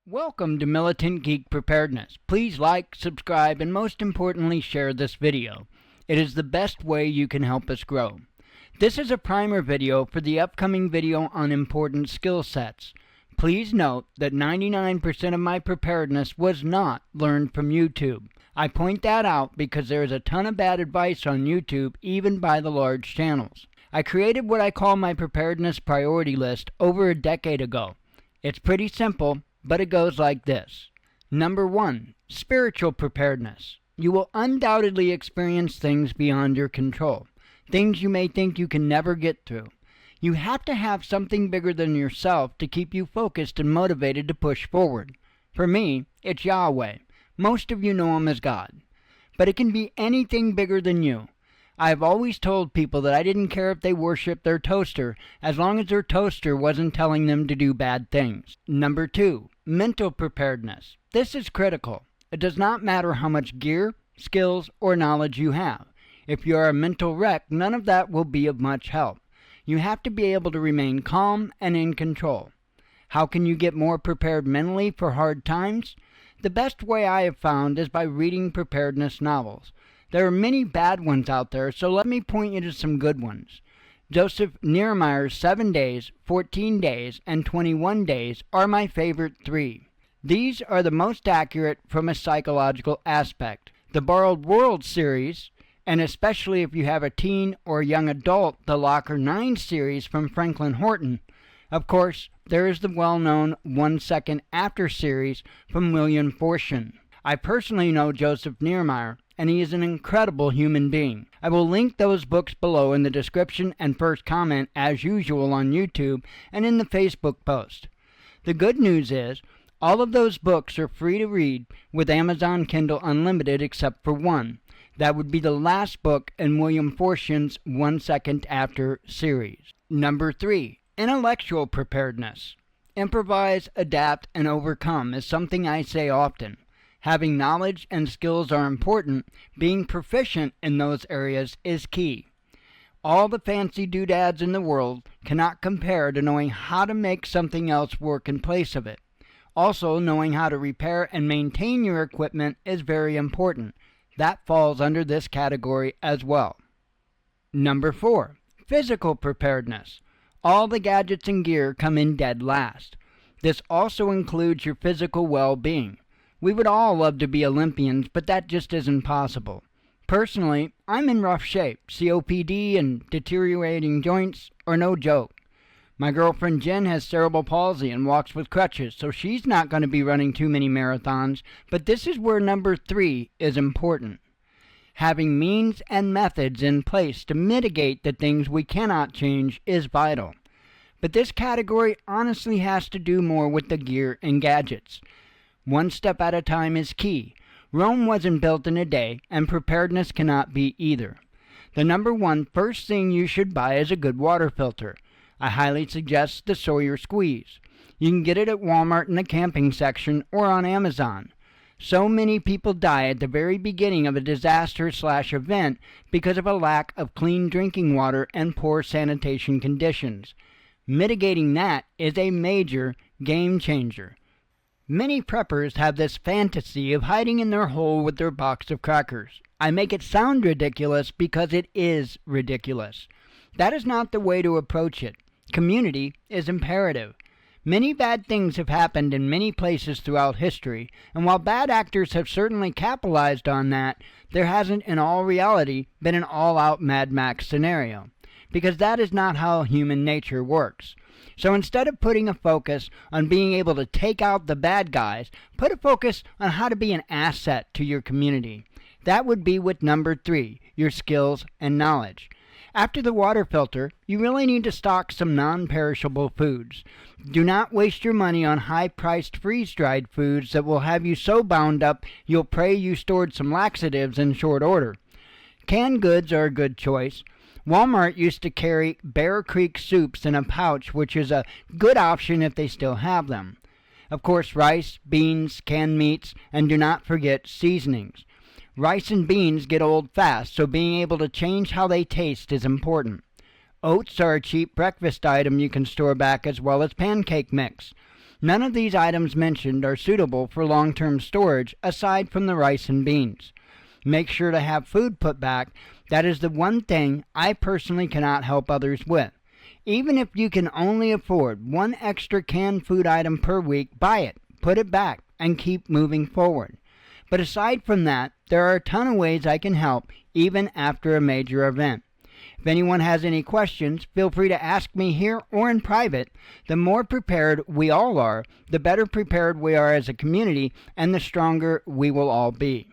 Welcome to Militant Geek Preparedness. Please like, subscribe, and most importantly share this video. It is the best way you can help us grow. This is a primer video for the upcoming video on important skill sets. Please note that 99% of my preparedness was not learned from YouTube. I point that out because there is a ton of bad advice on YouTube, even by the large channels. I created what I call my preparedness priority list over a decade ago. It's pretty simple, but it goes like this. Number 1, spiritual preparedness. You will undoubtedly experience things beyond your control, things you may think you can never get through. You have to have something bigger than yourself to keep you focused and motivated to push forward. For me, it's Yahweh. Most of you know him as God. But it can be anything bigger than you. I've always told people that I didn't care if they worshiped their toaster, as long as their toaster wasn't telling them to do bad things. Number 2, mental preparedness. This is critical. It does not matter how much gear, skills, or knowledge you have. If you are a mental wreck, none of that will be of much help. You have to be able to remain calm and in control. How can you get more prepared mentally for hard times? The best way I have found is by reading preparedness novels. There are many bad ones out there, so let me point you to some good ones. Joseph Nirmaier's 7 Days, 14 Days, and 21 Days are my favorite 3. These are the most accurate from a psychological aspect. The Borrowed World series, and especially if you have a teen or young adult, the Locker 9 series from Franklin Horton. Of course, there is the well-known 1 Second After series from William Forstchen. I personally know Joseph Nirmaier, and he is an incredible human being. I will link those books below in the description and first comment as usual on YouTube and in the Facebook post. The good news is, all of those books are free to read with Amazon Kindle Unlimited except for one. That would be the last book in William Forstchen's 1 Second After series. Number 3, intellectual preparedness. Improvise, adapt, and overcome is something I say often. Having knowledge and skills are important. Being proficient in those areas is key. All the fancy doodads in the world cannot compare to knowing how to make something else work in place of it. Also, knowing how to repair and maintain your equipment is very important. That falls under this category as well. Number 4, physical preparedness. All the gadgets and gear come in dead last. This also includes your physical well-being. We would all love to be Olympians, but that just isn't possible. Personally, I'm in rough shape. COPD and deteriorating joints are no joke. My girlfriend Jen has cerebral palsy and walks with crutches, so she's not going to be running too many marathons, but this is where number 3 is important. Having means and methods in place to mitigate the things we cannot change is vital. But this category honestly has to do more with the gear and gadgets. One step at a time is key. Rome wasn't built in a day, and preparedness cannot be either. The number 1 first thing you should buy is a good water filter. I highly suggest the Sawyer Squeeze. You can get it at Walmart in the camping section or on Amazon. So many people die at the very beginning of a disaster/event because of a lack of clean drinking water and poor sanitation conditions. Mitigating that is a major game changer. Many preppers have this fantasy of hiding in their hole with their box of crackers. I make it sound ridiculous because it is ridiculous. That is not the way to approach it. Community is imperative. Many bad things have happened in many places throughout history, and while bad actors have certainly capitalized on that, there hasn't in all reality been an all-out Mad Max scenario, because that is not how human nature works. So instead of putting a focus on being able to take out the bad guys, put a focus on how to be an asset to your community. That would be with number 3, your skills and knowledge. After the water filter, you really need to stock some non-perishable foods. Do not waste your money on high-priced freeze-dried foods that will have you so bound up you'll pray you stored some laxatives in short order. Canned goods are a good choice. Walmart used to carry Bear Creek soups in a pouch, which is a good option if they still have them. Of course, rice, beans, canned meats, and do not forget seasonings. Rice and beans get old fast, so being able to change how they taste is important. Oats are a cheap breakfast item you can store back, as well as pancake mix. None of these items mentioned are suitable for long-term storage aside from the rice and beans. Make sure to have food put back. That is the one thing I personally cannot help others with. Even if you can only afford one extra canned food item per week, buy it, put it back, and keep moving forward. But aside from that, there are a ton of ways I can help even after a major event. If anyone has any questions, feel free to ask me here or in private. The more prepared we all are, the better prepared we are as a community, and the stronger we will all be.